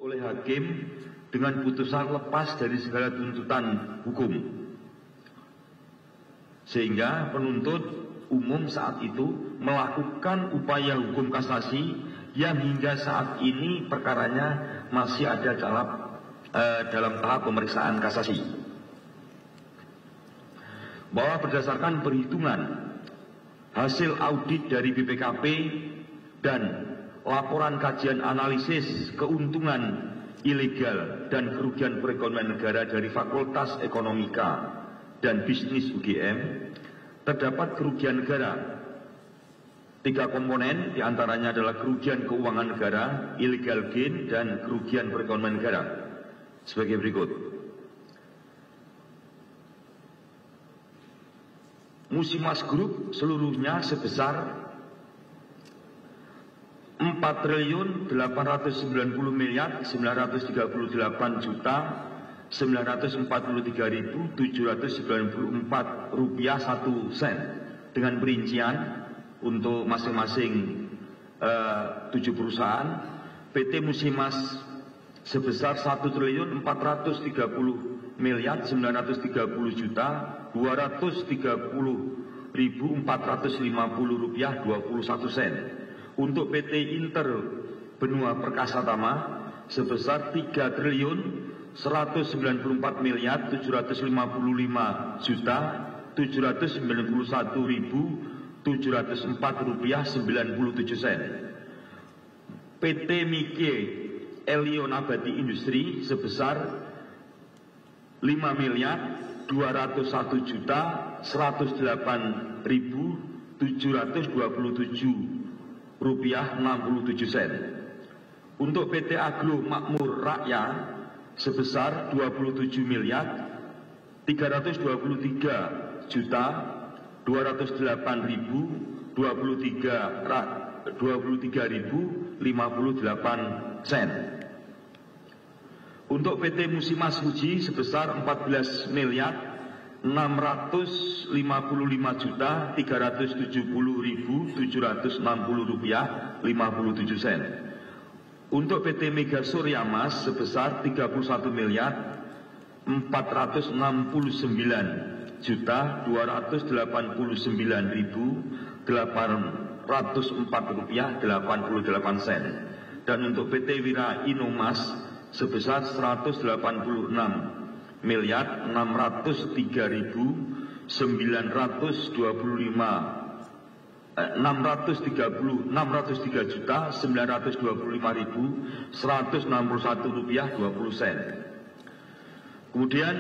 oleh hakim dengan putusan lepas dari segala tuntutan hukum. Sehingga penuntut umum saat itu melakukan upaya hukum kasasi yang hingga saat ini perkaranya masih ada dalam tahap pemeriksaan kasasi. Bahwa berdasarkan perhitungan hasil audit dari BPKP dan laporan kajian analisis keuntungan ilegal dan kerugian perekonomian negara dari Fakultas Ekonomika dan Bisnis UGM, terdapat kerugian negara 3 komponen, diantaranya adalah kerugian keuangan negara, illegal gain, dan kerugian perekonomian negara sebagai berikut. Musimas Group seluruhnya sebesar 4.838.943.794 rupiah 1 sen dengan perincian untuk masing-masing 7 perusahaan. PT Musimas sebesar 1.430.930.230.450 rupiah 21 sen. Untuk PT Inter Benua Perkasa Tama sebesar 3.195.791.704 rupiah 97 sen. PT Mike Elio Nabati Industri sebesar 5.201.108.727 rupiah 67 sen. Untuk PT Agro Makmur Rakyat sebesar 27.323.230.53.058 sen. Untuk PT Musimas Fuji sebesar 14.655.370.760 rupiah 57 sen. Untuk PT Mega Surya Mas sebesar 31.469.289.804 rupiah 88 sen. Dan untuk PT Wira Inomas sebesar 603.925.161 rupiah 20 sen. Kemudian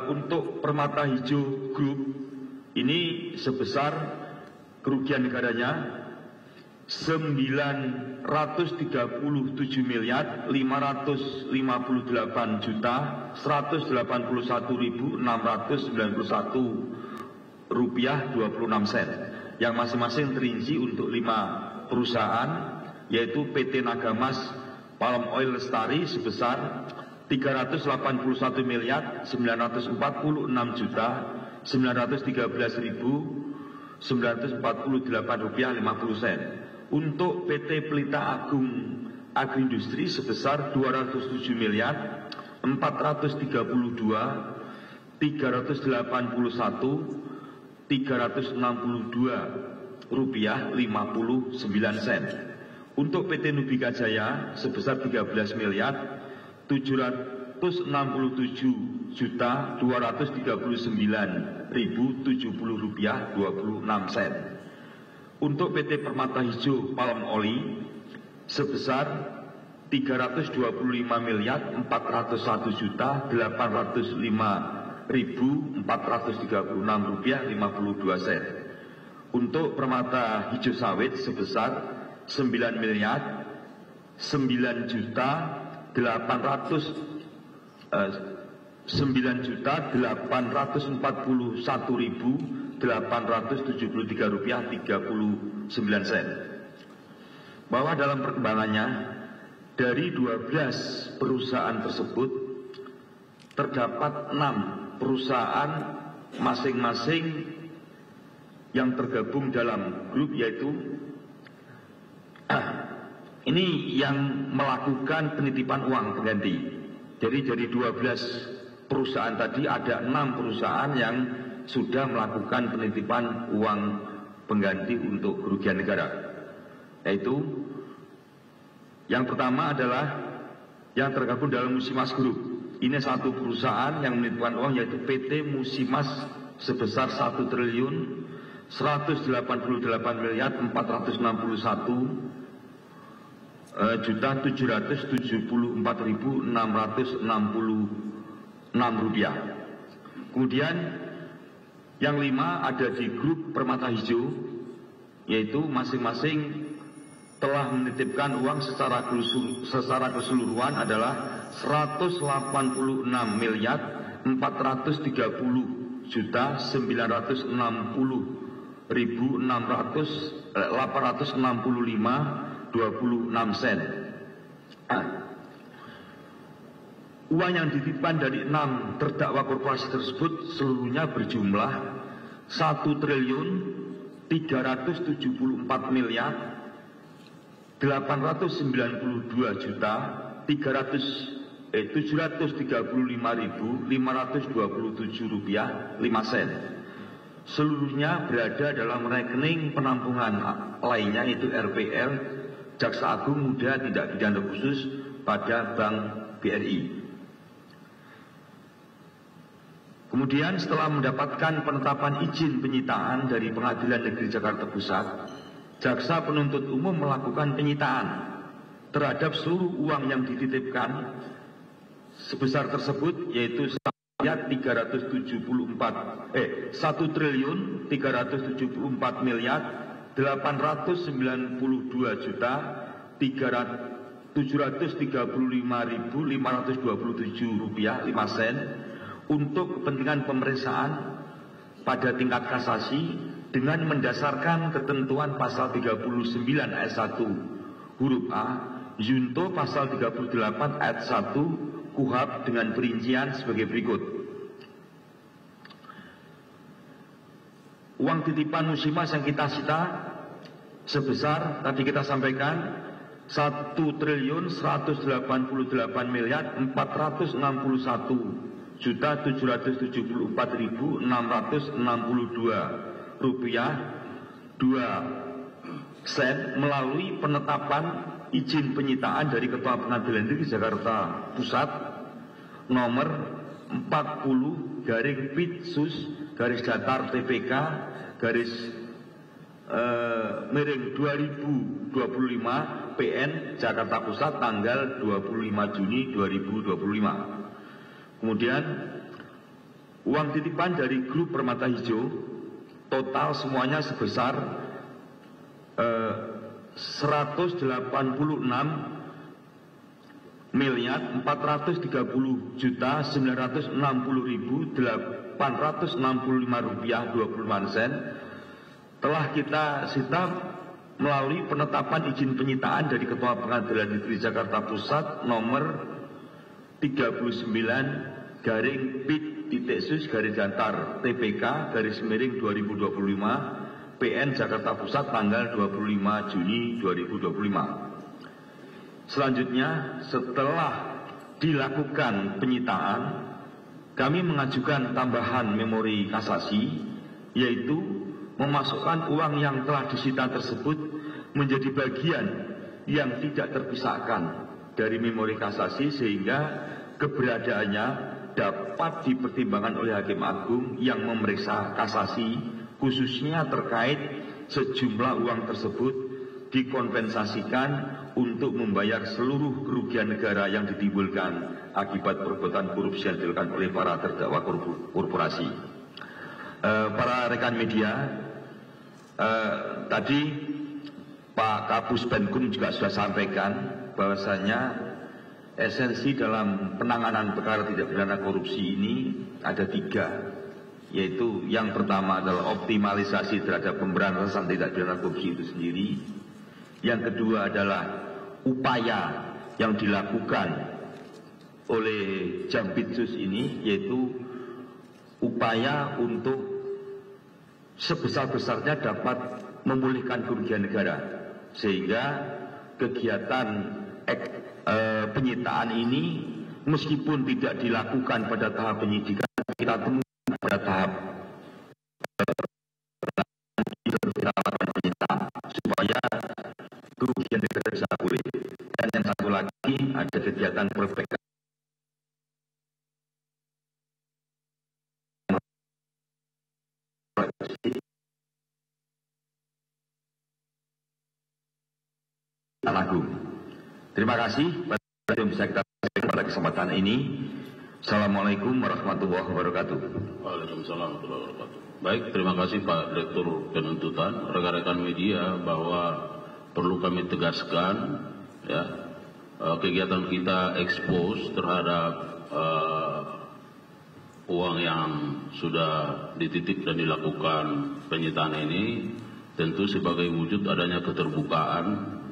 untuk Permata Hijau Group ini sebesar kerugian negaranya 938.588.181.691 rupiah 26 sen, yang masing-masing terinci untuk 5 perusahaan, yaitu PT Nagamas Palm Oil Lestari sebesar 381.941.913.948 rupiah 50 sen. Untuk PT Pelita Agung Agriindustri sebesar 207.432.381.362 rupiah 59 sen. Untuk PT Nubika Jaya sebesar 13.237.239.070 rupiah 26 sen. Untuk PT Permata Hijau Palm Oli sebesar 325.401.805.436 rupiah 52 sen. Untuk Permata Hijau Sawit sebesar 9.841.873 rupiah 39 sen. Bahwa dalam perkembangannya dari 12 perusahaan tersebut terdapat 6 perusahaan masing-masing yang tergabung dalam grup, yaitu ini Ini yang melakukan penitipan uang pengganti. Jadi dari 12 perusahaan tadi ada 6 perusahaan yang sudah melakukan penitipan uang pengganti untuk kerugian negara. Yaitu yang pertama adalah yang tergabung dalam Musimas Group. Ini satu perusahaan yang menitipkan uang yaitu PT Musimas sebesar 1 triliun 188 miliar 461 juta 774.666 rupiah. Kemudian yang 5 ada di grup Permata Hijau, yaitu masing-masing telah menitipkan uang secara keseluruhan adalah 186 miliar 430 juta 960.865.26 sen. Uang yang dititipkan dari 6 terdakwa korporasi tersebut seluruhnya berjumlah 1 triliun 374 miliar 892 juta 735.527 rupiah 5 sen. Seluruhnya berada dalam rekening penampungan lainnya yaitu RPL Jaksa Agung Muda Tindak Pidana Khusus pada Bank BRI. Kemudian setelah mendapatkan penetapan izin penyitaan dari Pengadilan Negeri Jakarta Pusat, Jaksa Penuntut Umum melakukan penyitaan terhadap seluruh uang yang dititipkan sebesar tersebut yaitu 1 triliun 374 miliar 892 juta 735.527 rupiah 5 sen untuk kepentingan pemeriksaan pada tingkat kasasi dengan mendasarkan ketentuan pasal 39 ayat 1 huruf A junto pasal 38 ayat 1 KUHP dengan perincian sebagai berikut. Uang titipan Musimas yang kita sita sebesar tadi kita sampaikan 1 triliun 188 miliar 461 juta 774.662 rupiah 2 sen melalui penetapan izin penyitaan dari Ketua Pengadilan Negeri Jakarta Pusat nomor 40/Pitsus/TPK _2025 PN Jakarta Pusat tanggal 25 Juni 2025. Kemudian uang titipan dari grup Permata Hijau total semuanya sebesar 186 miliar 430 juta 960.865 rupiah 25 sen telah kita sita melalui penetapan izin penyitaan dari Ketua Pengadilan Negeri Jakarta Pusat nomor 39/Pit.Sus/TPK _2025 PN Jakarta Pusat tanggal 25 Juni 2025. Selanjutnya setelah dilakukan penyitaan kami mengajukan tambahan memori kasasi yaitu memasukkan uang yang telah disita tersebut menjadi bagian yang tidak terpisahkan dari memori kasasi sehingga keberadaannya dapat dipertimbangkan oleh Hakim Agung yang memeriksa kasasi khususnya terkait sejumlah uang tersebut dikompensasikan untuk membayar seluruh kerugian negara yang ditimbulkan akibat perbuatan korupsi yang dilakukan oleh para terdakwa korporasi. Para rekan media, tadi Pak Kapus Penkum juga sudah sampaikan bahwasanya esensi dalam penanganan perkara tindak pidana korupsi ini ada 3, yaitu yang pertama adalah optimalisasi terhadap pemberantasan tindak pidana korupsi itu sendiri. Yang kedua adalah upaya yang dilakukan oleh Jampitsus ini, yaitu upaya untuk sebesar-besarnya dapat memulihkan kerugian negara, sehingga kegiatan penyitaan ini meskipun tidak dilakukan pada tahap penyidikan, kita temukan pada tahap penyitaan supaya kerugian negara bisa pulih. Dan yang satu lagi ada kegiatan perbaikan Agung. Terima kasih yang bisa kita sampaikan pada kesempatan ini. Assalamualaikum warahmatullahi wabarakatuh. Waalaikumsalam warahmatullahi wabarakatuh. Baik, terima kasih Pak Direktur Penuntutan, rekan-rekan media, bahwa perlu kami tegaskan ya, kegiatan kita expose terhadap uang yang sudah dititip dan dilakukan penyitaan ini tentu sebagai wujud adanya keterbukaan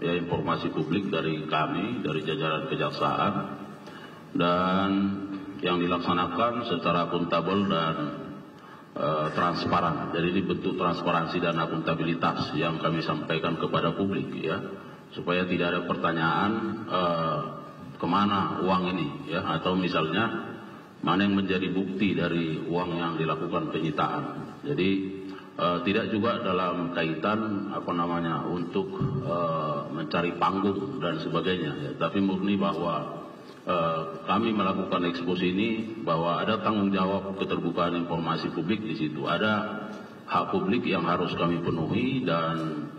ya, informasi publik dari kami, dari jajaran kejaksaan, dan yang dilaksanakan secara akuntabel dan transparan. Jadi ini bentuk transparansi dan akuntabilitas yang kami sampaikan kepada publik ya, supaya tidak ada pertanyaan kemana uang ini ya, atau misalnya mana yang menjadi bukti dari uang yang dilakukan penyitaan. Jadi tidak juga dalam kaitan untuk mencari panggung dan sebagainya ya, tapi murni bahwa kami melakukan ekspos ini bahwa ada tanggung jawab keterbukaan informasi publik di situ, ada hak publik yang harus kami penuhi dan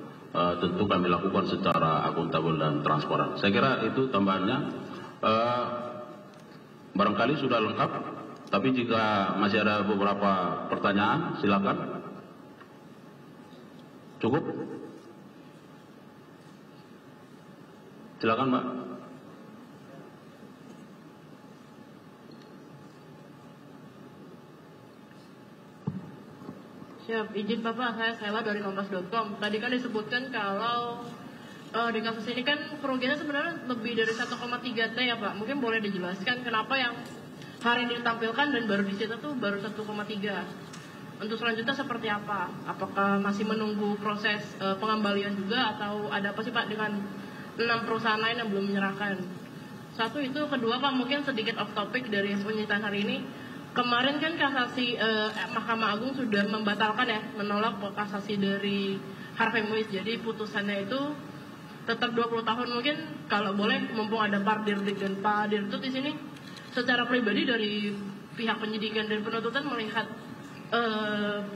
tentu kami lakukan secara akuntabel dan transparan. Saya kira itu tambahannya. Barangkali sudah lengkap, tapi jika masih ada beberapa pertanyaan silakan. Cukup? Silakan Mbak. Siap, izin Bapak, saya Sela dari Kompas.com. Tadi kan disebutkan kalau di kasus ini kan kerugiannya sebenarnya lebih dari 1,3 T ya Pak. Mungkin boleh dijelaskan kenapa yang hari ini ditampilkan dan baru disita tuh baru 1,3. Untuk selanjutnya seperti apa? Apakah masih menunggu proses pengembalian juga atau ada apa sih Pak dengan 6 perusahaan lain yang belum menyerahkan? Satu itu, kedua Pak mungkin sedikit off topic dari penyitaan hari ini. Kemarin kan kasasi Mahkamah Agung sudah membatalkan ya, menolak kasasi dari Harvey Muiz. Jadi putusannya itu tetap 20 tahun. Mungkin kalau boleh mumpung ada Pak Dirdik dan Pak Dirtut di sini, secara pribadi dari pihak penyidikan dan penuntutan melihat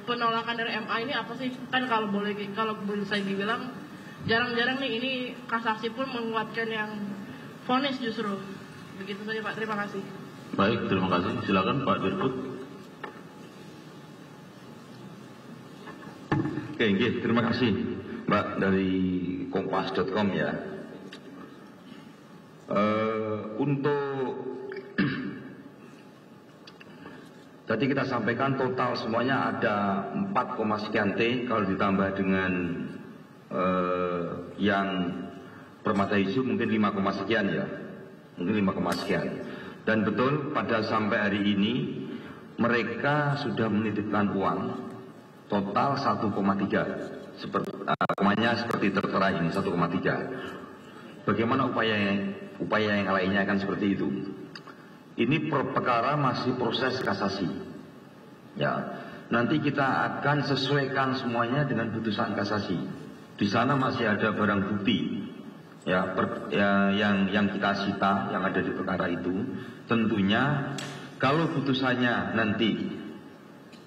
penolakan dari MA ini apa sih? Kan kalau boleh saya dibilang jarang-jarang nih ini kasasi pun menguatkan yang vonis justru. Begitu saja Pak, terima kasih. Baik, terima kasih. Silakan Pak Dirtut. Oke, terima kasih Mbak dari Kompas.com ya. Untuk tadi kita sampaikan total semuanya ada 4, sekian T, kalau ditambah dengan yang permata isu mungkin 5, sekian ya, mungkin 5, sekian. Dan betul pada sampai hari ini mereka sudah menitipkan uang total 1,3, seperti tertera ini 1,3. Bagaimana upaya yang lainnya akan seperti itu? Ini perkara masih proses kasasi. Ya, nanti kita akan sesuaikan semuanya dengan putusan kasasi. Di sana masih ada barang bukti ya, yang kita sita yang ada di perkara itu. Tentunya kalau putusannya nanti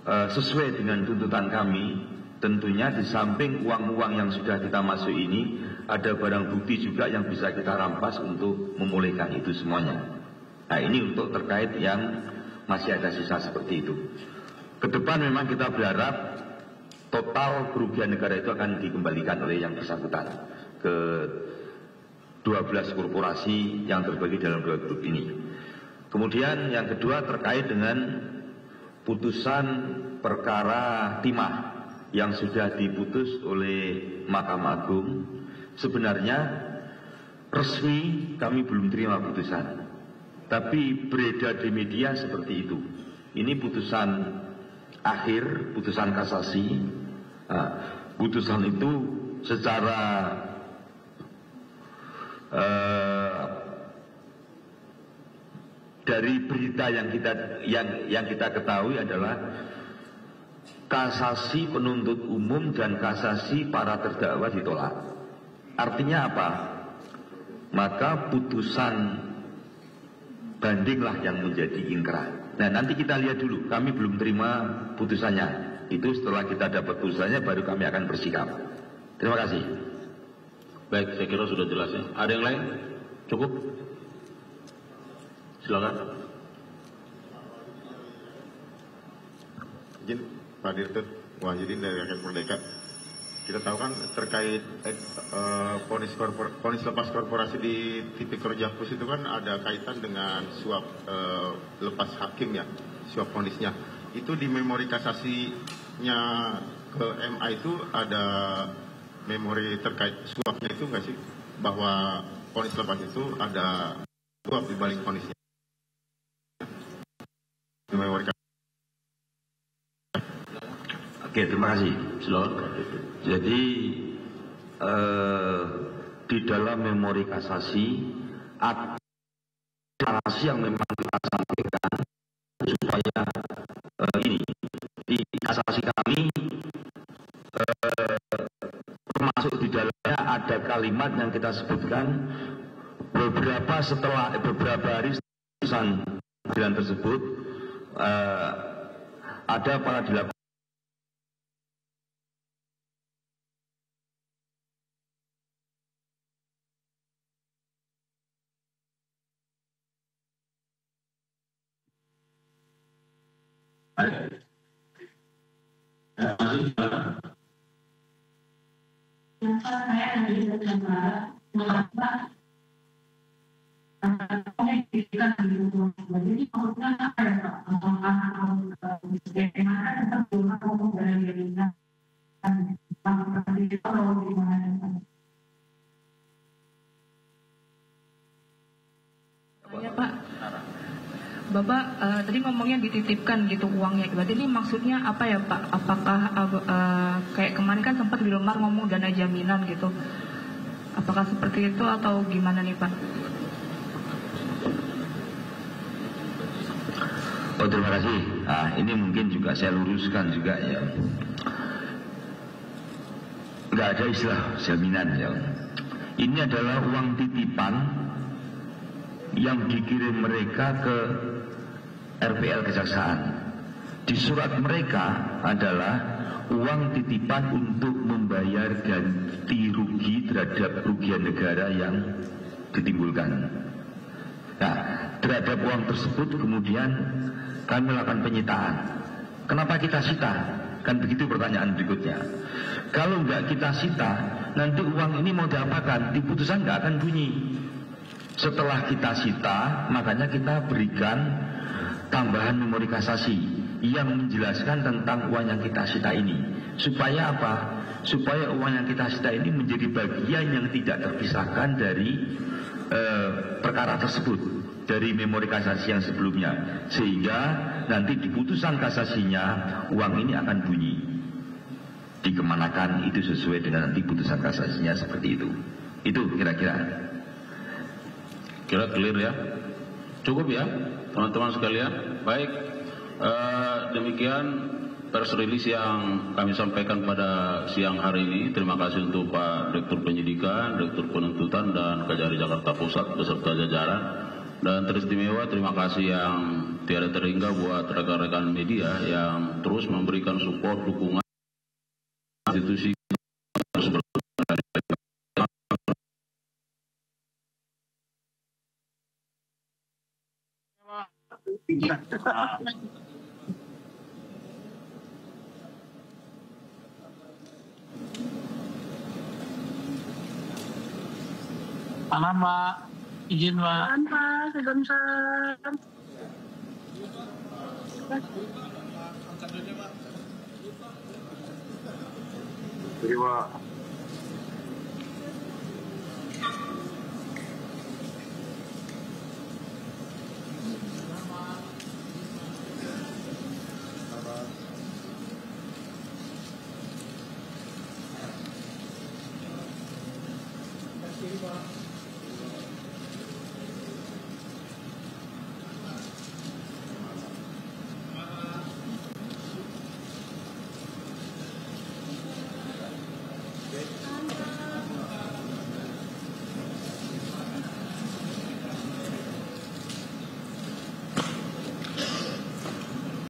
sesuai dengan tuntutan kami, tentunya di samping uang-uang yang sudah kita masuk ini ada barang bukti juga yang bisa kita rampas untuk memulihkan itu semuanya. Nah ini untuk terkait yang masih ada sisa seperti itu. Kedepan memang kita berharap total kerugian negara itu akan dikembalikan oleh yang bersangkutan ke 12 korporasi yang terbagi dalam 2 grup ini. Kemudian yang kedua terkait dengan putusan perkara timah yang sudah diputus oleh Mahkamah Agung. Sebenarnya resmi kami belum terima putusan, tapi beredar di media seperti itu. Ini putusan akhir, putusan kasasi. Nah, putusan itu secara dari berita yang kita ketahui adalah kasasi penuntut umum dan kasasi para terdakwa ditolak. Artinya apa? Maka putusan bandinglah yang menjadi ingkrah. Nah, nanti kita lihat dulu, kami belum terima putusannya. Itu setelah kita dapat putusannya baru kami akan bersikap. Terima kasih. Baik, saya kira sudah jelas ya. Ada yang lain? Cukup? Silakan. Izin Pak Dirtut Wahyudin dari Rakyat Merdeka. Kita tahu kan terkait vonis lepas korporasi di Tipikor Jakpus itu kan ada kaitan dengan suap lepas hakim ya, suap vonisnya. Itu di memori kasasinya ke MA itu ada memori terkait suapnya itu nggak sih? Bahwa vonis lepas itu ada suap di balik vonisnya. Di memori kasasi. Oke, terima kasih. Jadi di dalam memori kasasi ada kasasi yang memang kita sampaikan supaya ini di kasasi kami termasuk di dalamnya ada kalimat yang kita sebutkan beberapa hari putusan pengadilan tersebut ada para dilakukan Ya Pak, Bapak tadi ngomongnya dititipkan gitu uangnya, berarti ini maksudnya apa ya Pak? Apakah kayak kemarin kan sempat di lembar ngomong dana jaminan gitu, apakah seperti itu atau gimana nih Pak? Oh, terima kasih. Nah, ini mungkin juga saya luruskan juga ya. Nggak ada istilah jaminan ya. Ini adalah uang titipan yang dikirim mereka ke RPL Kejaksaan. Di surat mereka adalah uang titipan untuk membayar ganti rugi terhadap kerugian negara yang ditimbulkan. Nah, terhadap uang tersebut kemudian kami melakukan penyitaan. Kenapa kita sita? Kan begitu pertanyaan berikutnya. Kalau nggak kita sita, nanti uang ini mau diapakan? Di putusan nggak akan bunyi. Setelah kita sita, makanya kita berikan tambahan memori kasasi yang menjelaskan tentang uang yang kita sita ini. Supaya apa? Supaya uang yang kita sita ini menjadi bagian yang tidak terpisahkan dari perkara tersebut, dari memori kasasi yang sebelumnya, sehingga nanti di putusan kasasinya uang ini akan bunyi dikemanakan, itu sesuai dengan nanti putusan kasasinya seperti itu. Itu kira-kira clear ya, cukup ya teman-teman sekalian. Baik, demikian press release yang kami sampaikan pada siang hari ini. Terima kasih untuk Pak Direktur Penyidikan, Direktur Penuntutan dan Kejari Jakarta Pusat beserta jajaran. Dan teristimewa terima kasih yang tiada terhingga buat rekan-rekan media yang terus memberikan support, dukungan institusi Aman Pak, izin Pak. Aman Pak, sebentar. Terima